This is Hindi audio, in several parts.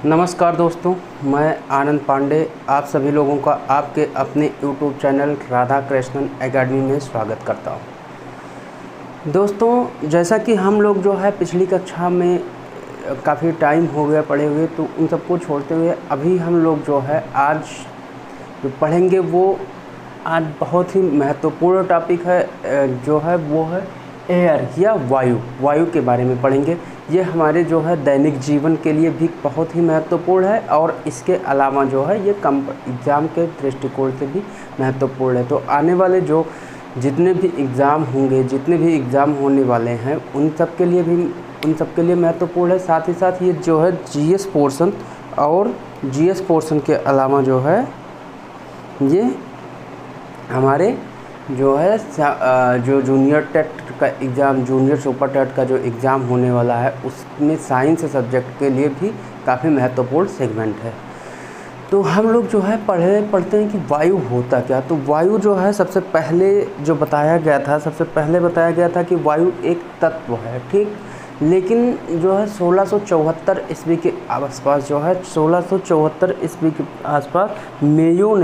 नमस्कार दोस्तों, मैं आनंद पांडे आप सभी लोगों का आपके अपने YouTube channel Radha Krishnan academy में स्वागत करता हूं। दोस्तों, जैसा कि हम लोग जो है पिछली कक्षा में काफ़ी टाइम हो गया पढ़े हुए, तो उन सबको छोड़ते हुए अभी हम लोग जो है आज जो पढ़ेंगे वो आज बहुत ही महत्वपूर्ण टॉपिक है, जो है वो है एयर या वायु के बारे में पढ़ेंगे। ये हमारे जो है दैनिक जीवन के लिए भी बहुत ही महत्वपूर्ण है और इसके अलावा जो है ये एग्ज़ाम के दृष्टिकोण से भी महत्वपूर्ण है। तो आने वाले जो जितने भी एग्ज़ाम होंगे, जितने भी एग्ज़ाम होने वाले हैं, उन सब के लिए महत्वपूर्ण है। साथ ही साथ ये जो है जीएस पोर्शन और जीएस पोर्शन के अलावा जो है ये हमारे जो है जो जूनियर टेट का एग्ज़ाम, जूनियर सुपर टेट का जो एग्ज़ाम होने वाला है, उसमें साइंस सब्जेक्ट के लिए भी काफ़ी महत्वपूर्ण सेगमेंट है। तो हम लोग जो है पढ़ते हैं कि वायु होता क्या। तो वायु जो है सबसे पहले बताया गया था कि वायु एक तत्व है, ठीक। लेकिन जो है 1674 ईस्वी के आसपास जो है 1674 ईस्वी के आसपास मेयो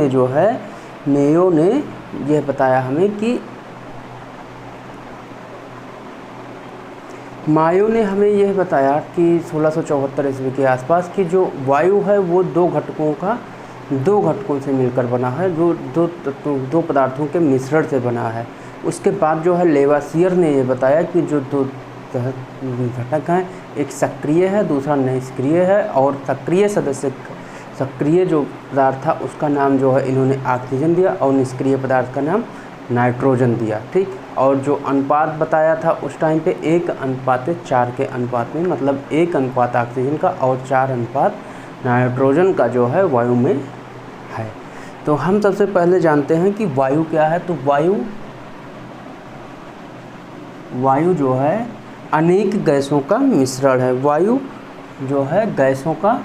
ने यह बताया हमें कि मायो ने हमें यह बताया कि 1674 ईस्वी के आसपास कि जो वायु है वो दो घटकों से मिलकर बना है, जो दो पदार्थों के मिश्रण से बना है। उसके बाद जो है लेवासियर ने यह बताया कि जो दो घटक हैं, एक सक्रिय है, दूसरा निष्क्रिय है, और सक्रिय जो पदार्थ था उसका नाम जो है इन्होंने ऑक्सीजन दिया और निष्क्रिय पदार्थ का नाम नाइट्रोजन दिया, ठीक। और जो अनुपात बताया था उस टाइम पे 1:4 के अनुपात में, मतलब 1 अनुपात ऑक्सीजन का और 4 अनुपात नाइट्रोजन का जो है वायु में है। तो हम सबसे पहले जानते हैं कि वायु क्या है। तो वायु जो है अनेक गैसों का मिश्रण है। वायु जो है गैसों का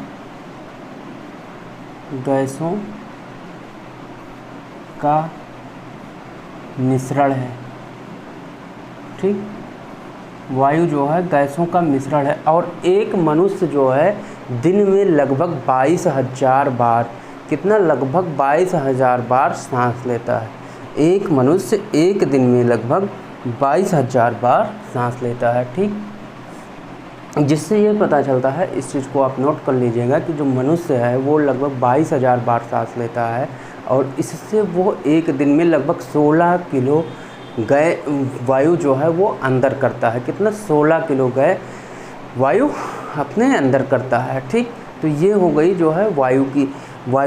मिश्रण है, ठीक। वायु जो है गैसों का मिश्रण है और एक मनुष्य जो है दिन में लगभग 22,000 बार, लगभग 22,000 बार सांस लेता है। एक मनुष्य एक दिन में लगभग 22,000 बार सांस लेता है, ठीक। जिससे ये पता चलता है, इस चीज़ को आप नोट कर लीजिएगा कि जो मनुष्य है वो लगभग 22,000 बार सांस लेता है और इससे वो एक दिन में लगभग 16 किलो वायु जो है वो अंदर करता है। कितना? 16 किलो वायु अपने अंदर करता है, ठीक। तो ये हो गई जो है वायु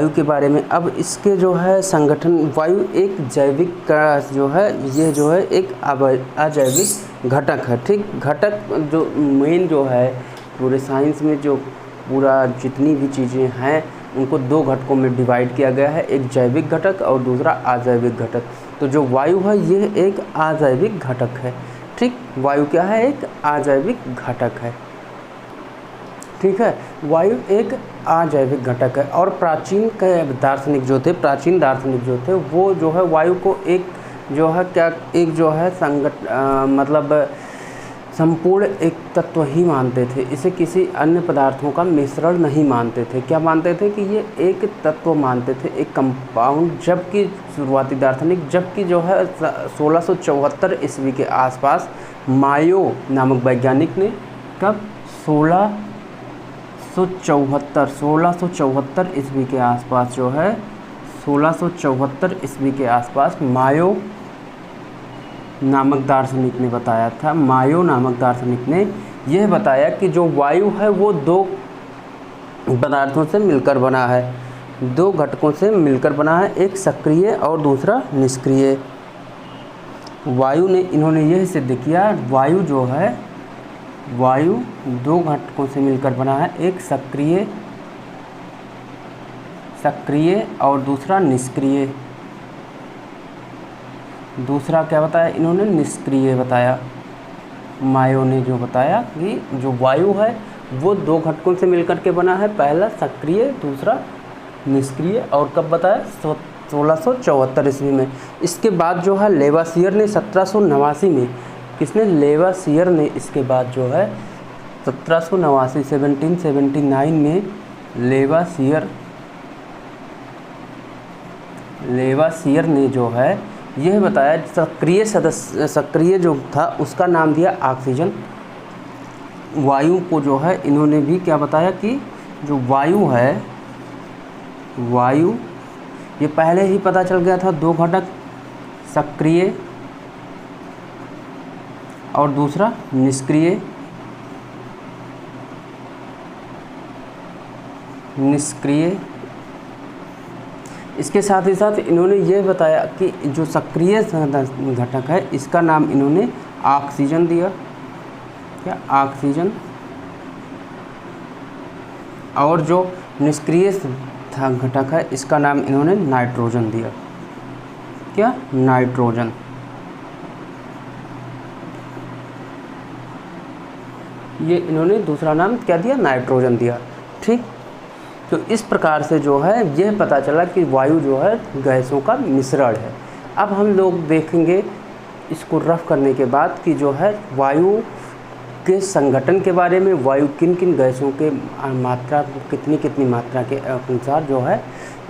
के बारे में। अब इसके जो है संगठन, वायु एक जैविक का जो है, ये जो है एक अजैविक घटक है, ठीक। घटक जो मेन जो है पूरे साइंस में, जो पूरा जितनी भी चीज़ें हैं उनको दो घटकों में डिवाइड किया गया है, एक जैविक घटक और दूसरा अजैविक घटक। तो जो वायु है ये एक अजैविक घटक है, ठीक। वायु क्या है? एक अजैविक घटक है, ठीक है। वायु एक अजैविक घटक है। और प्राचीन दार्शनिक जो थे वो जो है वायु को एक जो है मतलब संपूर्ण एक तत्व ही मानते थे। इसे किसी अन्य पदार्थों का मिश्रण नहीं मानते थे। क्या मानते थे? कि ये एक तत्व मानते थे, एक कंपाउंड। जबकि शुरुआती दार्शनिक, जबकि जो है 1674 ईस्वी के आसपास मायो नामक वैज्ञानिक ने, कब? 1674 ईस्वी के आसपास जो है 1674 ईस्वी के आसपास मायो नामक दार्शनिक ने बताया था। मायो नामक दार्शनिक ने यह बताया कि जो वायु है वो दो पदार्थों से मिलकर बना है, दो घटकों से मिलकर बना है, एक सक्रिय और दूसरा निष्क्रिय। इन्होंने यह सिद्ध किया, वायु दो घटकों से मिलकर बना है, एक सक्रिय और दूसरा निष्क्रिय। दूसरा क्या बताया इन्होंने? निष्क्रिय बताया। मायो ने जो बताया कि जो वायु है वो दो घटकों से मिलकर के बना है, पहला सक्रिय, दूसरा निष्क्रिय। और कब बताया? 1674 ईस्वी में। इसके बाद जो है लेवासियर ने 1789 में, किसने? लेवासियर ने इसके बाद जो है 1789 1779 में लेवासियर ने जो है यह बताया, सक्रिय जो था उसका नाम दिया ऑक्सीजन। वायु को जो है इन्होंने भी क्या बताया कि जो वायु है, वायु ये पहले ही पता चल गया था, दो घटक, सक्रिय और दूसरा निष्क्रिय। इसके साथ ही साथ इन्होंने ये बताया कि जो सक्रिय घटक है इसका नाम इन्होंने ऑक्सीजन दिया, क्या ऑक्सीजन, और जो निष्क्रिय घटक है इसका नाम इन्होंने नाइट्रोजन दिया, क्या नाइट्रोजन। ये इन्होंने दूसरा नाम क्या दिया, नाइट्रोजन दिया। ठीक, तो इस प्रकार से जो है यह पता चला कि वायु जो है गैसों का मिश्रण है। अब हम लोग देखेंगे इसको रफ करने के बाद कि जो है वायु के संगठन के बारे में, वायु किन किन गैसों के मात्रा, कितनी मात्रा के अनुसार जो है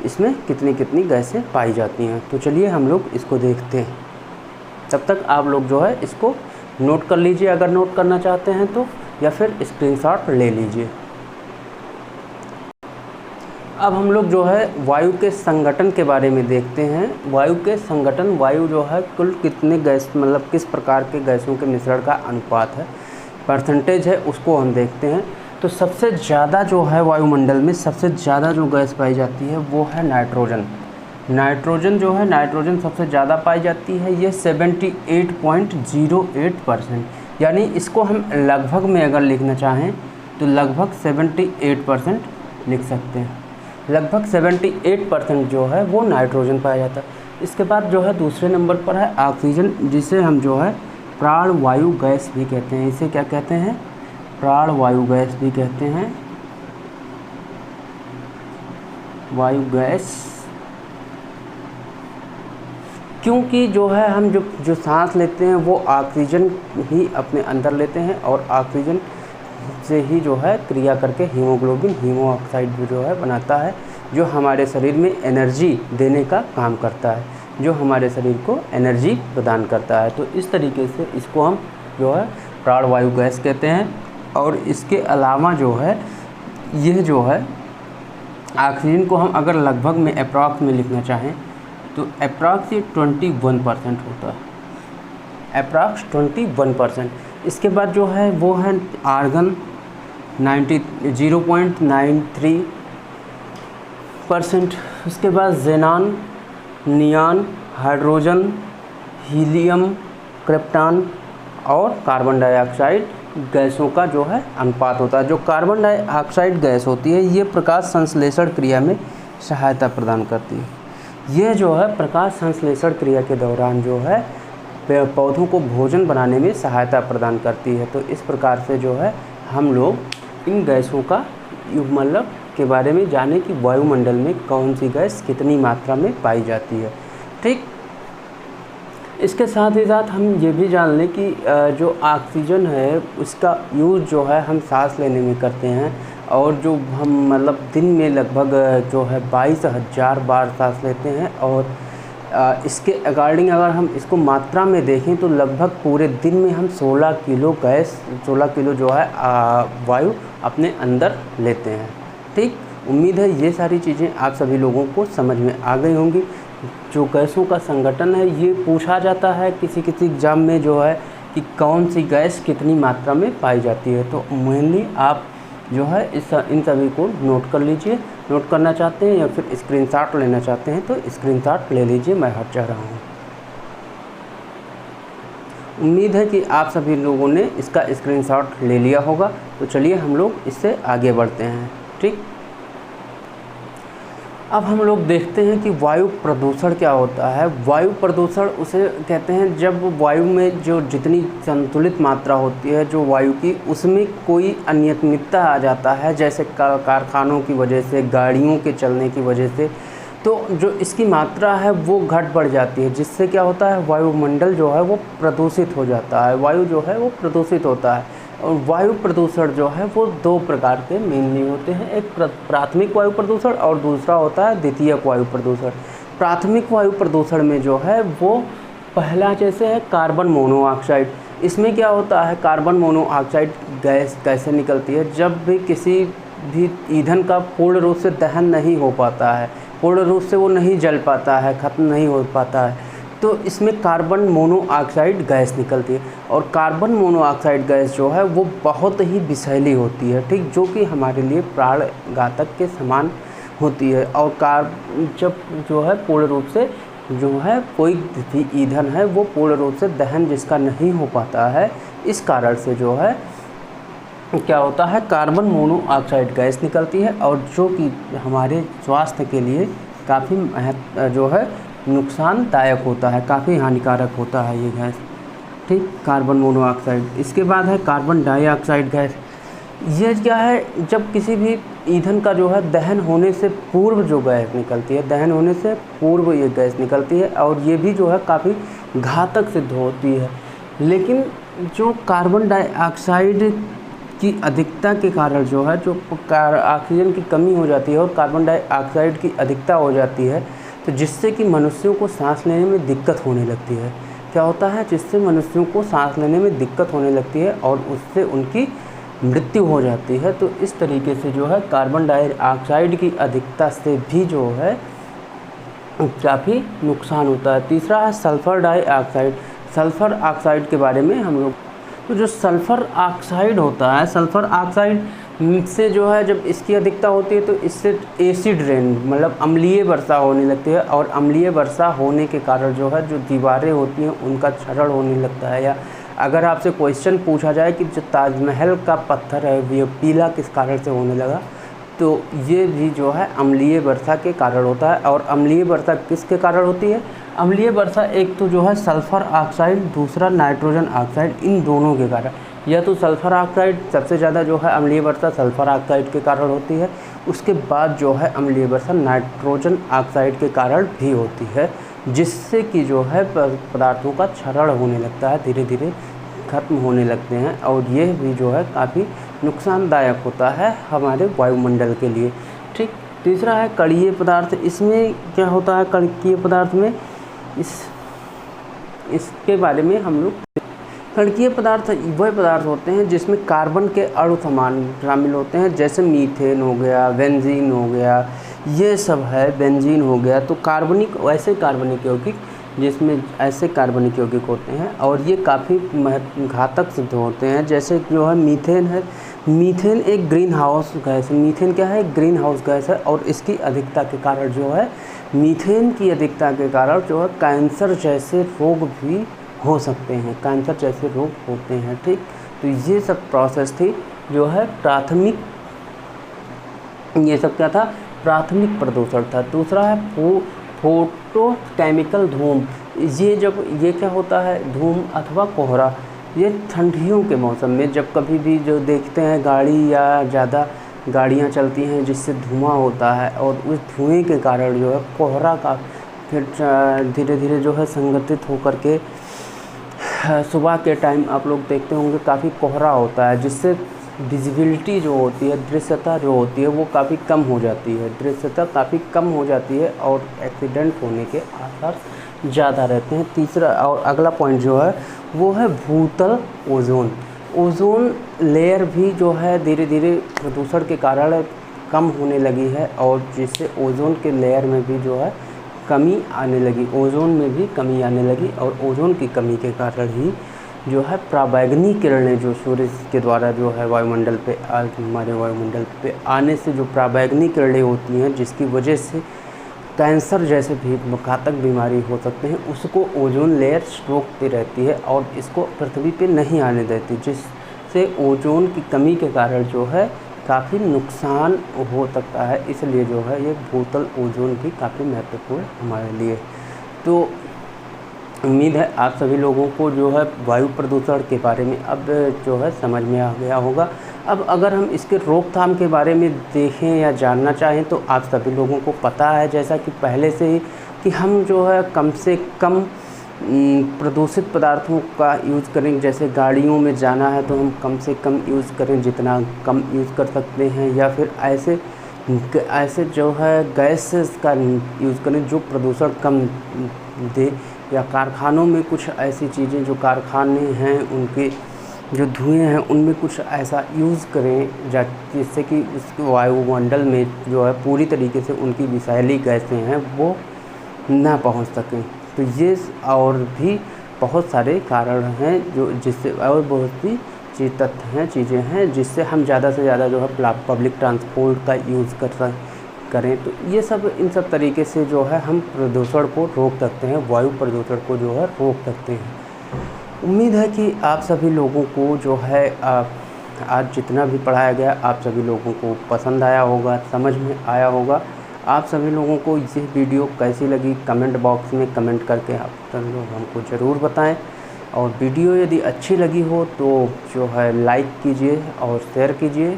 इसमें कितनी गैसें पाई जाती हैं। तो चलिए हम लोग इसको देखते हैं। तब तक आप लोग जो है इसको नोट कर लीजिए अगर नोट करना चाहते हैं तो, या फिर स्क्रीनशॉट ले लीजिए। अब हम लोग जो है वायु के संगठन के बारे में देखते हैं। वायु के संगठन, वायु जो है कुल कितने गैस, मतलब किस प्रकार के गैसों के मिश्रण का अनुपात है, परसेंटेज है, उसको हम देखते हैं। तो सबसे ज़्यादा जो है वायुमंडल में सबसे ज़्यादा जो गैस पाई जाती है वो है नाइट्रोजन। नाइट्रोजन जो है, नाइट्रोजन सबसे ज़्यादा पाई जाती है, ये 78.08%, यानी इसको हम लगभग में अगर लिखना चाहें तो लगभग 78% लिख सकते हैं। लगभग 78% जो है वो नाइट्रोजन पाया जाता है। इसके बाद जो है दूसरे नंबर पर है ऑक्सीजन, जिसे हम जो है प्राणवायु गैस भी कहते हैं। इसे क्या कहते हैं, प्राणवायु गैस भी कहते हैं, वायु गैस। क्योंकि जो है हम जो सांस लेते हैं वो ऑक्सीजन ही अपने अंदर लेते हैं, और ऑक्सीजन से ही जो है क्रिया करके हीमोग्लोबिन, हीमो ऑक्साइड जो है बनाता है, जो हमारे शरीर में एनर्जी देने का काम करता है, जो हमारे शरीर को एनर्जी प्रदान करता है। तो इस तरीके से इसको हम जो है प्राणवायु गैस कहते हैं। और इसके अलावा जो है यह जो है ऑक्सीजन को हम अगर लगभग में अप्रॉक्स में लिखना चाहें तो अप्रॉक्स 21% होता है, अप्रॉक्स 21%। इसके बाद जो है वो है आर्गन 0.93%। उसके बाद ज़ेनान, नियान, हाइड्रोजन, हीलियम, क्रिप्टॉन और कार्बन डाइऑक्साइड गैसों का जो है अनुपात होता है। जो कार्बन डाइऑक्साइड गैस होती है ये प्रकाश संश्लेषण क्रिया में सहायता प्रदान करती है। ये जो है प्रकाश संश्लेषण क्रिया के दौरान जो है पेड़ पौधों को भोजन बनाने में सहायता प्रदान करती है। तो इस प्रकार से जो है हम लोग इन गैसों का मतलब के बारे में जाने कि वायुमंडल में कौन सी गैस कितनी मात्रा में पाई जाती है। ठीक, इसके साथ ही साथ हम ये भी जान लें कि जो ऑक्सीजन है उसका यूज़ जो है हम सांस लेने में करते हैं, और जो हम मतलब दिन में लगभग जो है 22,000 बार सांस लेते हैं। और इसके अकॉर्डिंग अगर हम इसको मात्रा में देखें तो लगभग पूरे दिन में हम 16 किलो जो है वायु अपने अंदर लेते हैं। ठीक, उम्मीद है ये सारी चीज़ें आप सभी लोगों को समझ में आ गई होंगी। जो गैसों का संगठन है ये पूछा जाता है किसी एग्ज़ाम में जो है कि कौन सी गैस कितनी मात्रा में पाई जाती है। तो मेनली आप जो है इन सभी को नोट कर लीजिए। नोट करना चाहते हैं या फिर स्क्रीनशॉट लेना चाहते हैं तो स्क्रीनशॉट ले लीजिए, मैं हट जा रहा हूँ। उम्मीद है कि आप सभी लोगों ने इसका स्क्रीनशॉट ले लिया होगा। तो चलिए हम लोग इससे आगे बढ़ते हैं। ठीक, अब हम लोग देखते हैं कि वायु प्रदूषण क्या होता है। वायु प्रदूषण उसे कहते हैं जब वायु में जो जितनी संतुलित मात्रा होती है जो वायु की, उसमें कोई अनियमितता आ जाता है, जैसे कारखानों की वजह से, गाड़ियों के चलने की वजह से, तो जो इसकी मात्रा है वो घट बढ़ जाती है, जिससे क्या होता है वायुमंडल जो है वो प्रदूषित हो जाता है, वायु जो है वो प्रदूषित होता है। और वायु प्रदूषण जो है वो दो प्रकार के मेनली होते हैं, एक प्राथमिक वायु प्रदूषण और दूसरा होता है द्वितीयक वायु प्रदूषण। प्राथमिक वायु प्रदूषण में जो है वो पहला जैसे है कार्बन मोनोऑक्साइड। इसमें क्या होता है, कार्बन मोनोऑक्साइड गैस कैसे निकलती है, जब भी किसी भी ईंधन का पूर्ण रूप से दहन नहीं हो पाता है, पूर्ण रूप से वो नहीं जल पाता है, ख़त्म नहीं हो पाता है, तो इसमें कार्बन मोनोऑक्साइड गैस निकलती है। और कार्बन मोनोऑक्साइड गैस जो है वो बहुत ही विषैली होती है, ठीक, जो कि हमारे लिए प्राणघातक के समान होती है। और जब जो है पूर्ण रूप से जो है कोई भी ईंधन है वो पूर्ण रूप से दहन जिसका नहीं हो पाता है, इस कारण से जो है क्या होता है, कार्बन मोनोऑक्साइड गैस निकलती है, और जो कि हमारे स्वास्थ्य के लिए काफ़ी जो है नुकसानदायक होता है, काफ़ी हानिकारक होता है ये गैस, ठीक, कार्बन मोनोऑक्साइड। इसके बाद है कार्बन डाइऑक्साइड गैस। ये क्या है, जब किसी भी ईंधन का जो है दहन होने से पूर्व जो गैस निकलती है, दहन होने से पूर्व ये गैस निकलती है, और ये भी जो है काफ़ी घातक सिद्ध होती है। लेकिन जो कार्बन डाइऑक्साइड की अधिकता के कारण जो है, जो ऑक्सीजन की कमी हो जाती है और कार्बन डाइऑक्साइड की अधिकता हो जाती है, तो जिससे कि मनुष्यों को सांस लेने में दिक्कत होने लगती है। क्या होता है, जिससे मनुष्यों को सांस लेने में दिक्कत होने लगती है और उससे उनकी मृत्यु हो जाती है। तो इस तरीके से जो है कार्बन डाइऑक्साइड की अधिकता से भी जो है काफ़ी नुकसान होता है। तीसरा है सल्फ़र डाइऑक्साइड। सल्फ़र ऑक्साइड के बारे में हम लोग, तो जो सल्फ़र ऑक्साइड होता है, सल्फ़र ऑक्साइड से जो है जब इसकी अधिकता होती है तो इससे एसिड रेन मतलब अम्लीय वर्षा होने लगती है, और अम्लीय वर्षा होने के कारण जो है जो दीवारें होती हैं उनका क्षरण होने लगता है। या अगर आपसे क्वेश्चन पूछा जाए कि जो ताजमहल का पत्थर है वो पीला किस कारण से होने लगा, तो ये भी जो है अम्लीय वर्षा के कारण होता है। और अम्लीय वर्षा किसके कारण होती है, अम्लीय वर्षा एक तो जो है सल्फ़र ऑक्साइड, दूसरा नाइट्रोजन ऑक्साइड, इन दोनों के कारण। या तो सल्फ़र ऑक्साइड सबसे ज़्यादा जो है अम्लीय वर्षा सल्फ़र ऑक्साइड के कारण होती है, उसके बाद जो है अम्लीय वर्षा नाइट्रोजन ऑक्साइड के कारण भी होती है, जिससे कि जो है पदार्थों का क्षरण होने लगता है, धीरे धीरे ख़त्म होने लगते हैं, और यह भी जो है काफ़ी नुकसानदायक होता है हमारे वायुमंडल के लिए, ठीक। तीसरा है कणीय पदार्थ। इसमें क्या होता है, कणीय पदार्थ में इसके बारे में हम लोग, कणकीय पदार्थ वह पदार्थ होते हैं जिसमें कार्बन के अणु शामिल होते हैं, जैसे मीथेन हो गया, बेंजीन हो गया, ये सब है, बेंजीन हो गया। तो कार्बनिक, ऐसे कार्बनिक यौगिक जिसमें ऐसे कार्बनिक यौगिक होते हैं और ये काफ़ी घातक सिद्ध होते हैं। जैसे जो है मीथेन है, मीथेन एक ग्रीन हाउस गैस है। मीथेन क्या है, एक ग्रीन हाउस गैस है, और इसकी अधिकता के कारण जो है, मीथेन की अधिकता के कारण जो है कैंसर जैसे रोग भी हो सकते हैं, कैंसर जैसे रोग होते हैं, ठीक। तो ये सब प्रोसेस थी जो है प्राथमिक, ये सब क्या था, प्राथमिक प्रदूषण था। दूसरा है फोटोकेमिकल धूम। ये क्या होता है, धूम अथवा कोहरा, ये ठंडियों के मौसम में जब कभी भी जो देखते हैं गाड़ी या ज़्यादा गाड़ियाँ चलती हैं जिससे धुआं होता है, और उस धुएं के कारण जो है कोहरा का फिर धीरे धीरे जो है संगठित होकर के सुबह के टाइम आप लोग देखते होंगे काफ़ी कोहरा होता है, जिससे विजिबिलिटी जो होती है, दृश्यता जो होती है वो काफ़ी कम हो जाती है, दृश्यता काफ़ी कम हो जाती है और एक्सीडेंट होने के आसार ज़्यादा रहते हैं। तीसरा और अगला पॉइंट जो है वो है भूतल ओजोन। ओजोन लेयर भी जो है धीरे धीरे प्रदूषण के कारण कम होने लगी है, और जिससे ओजोन के लेयर में भी जो है कमी आने लगी, ओजोन में भी कमी आने लगी। और ओजोन की कमी के कारण ही जो है पराबैंगनी किरणें जो सूर्य के द्वारा जो है वायुमंडल पे हमारे वायुमंडल पे आने से जो पराबैंगनी किरणें होती हैं, जिसकी वजह से कैंसर जैसे भी घातक बीमारी हो सकते हैं, उसको ओजोन लेयर रोकती रहती है और इसको पृथ्वी पे नहीं आने देती, जिससे ओजोन की कमी के कारण जो है काफ़ी नुकसान हो सकता है। इसलिए जो है ये भूतल ओजोन भी काफ़ी महत्वपूर्ण हमारे लिए। तो उम्मीद है आप सभी लोगों को जो है वायु प्रदूषण के बारे में अब जो है समझ में आ गया होगा। अब अगर हम इसके रोकथाम के बारे में देखें या जानना चाहें तो आप सभी लोगों को पता है, जैसा कि पहले से ही, कि हम जो है कम से कम प्रदूषित पदार्थों का यूज़ करें। जैसे गाड़ियों में जाना है तो हम कम से कम यूज़ करें, जितना कम यूज़ कर सकते हैं, या फिर ऐसे जो है गैसेस का यूज़ करें जो प्रदूषण कम दे, या कारखानों में कुछ ऐसी चीज़ें जो कारखाने हैं उनके जो धुएँ हैं उनमें कुछ ऐसा यूज़ करें जिससे कि उस वायुमंडल में जो है पूरी तरीके से उनकी विषैली गैसें हैं वो ना पहुंच सकें। तो ये और भी बहुत सारे कारण हैं जो जिससे, और बहुत सी चीज़ें हैं जिससे हम ज़्यादा से ज़्यादा जो है पब्लिक ट्रांसपोर्ट का यूज़ करें। तो ये सब इन सब तरीके से जो है हम प्रदूषण को रोक सकते हैं, वायु प्रदूषण को जो है रोक सकते हैं। उम्मीद है कि आप सभी लोगों को जो है आज जितना भी पढ़ाया गया आप सभी लोगों को पसंद आया होगा, समझ में आया होगा। आप सभी लोगों को ये वीडियो कैसी लगी कमेंट बॉक्स में कमेंट करके आप सभी लोग हमको ज़रूर बताएं। और वीडियो यदि अच्छी लगी हो तो जो है लाइक कीजिए और शेयर कीजिए।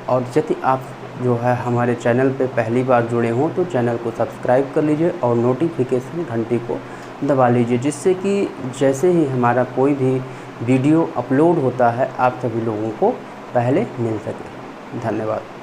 और यदि आप जो है हमारे चैनल पे पहली बार जुड़े हों तो चैनल को सब्सक्राइब कर लीजिए और नोटिफिकेशन घंटी को दबा लीजिए, जिससे कि जैसे ही हमारा कोई भी वीडियो अपलोड होता है आप सभी लोगों को पहले मिल सके। धन्यवाद।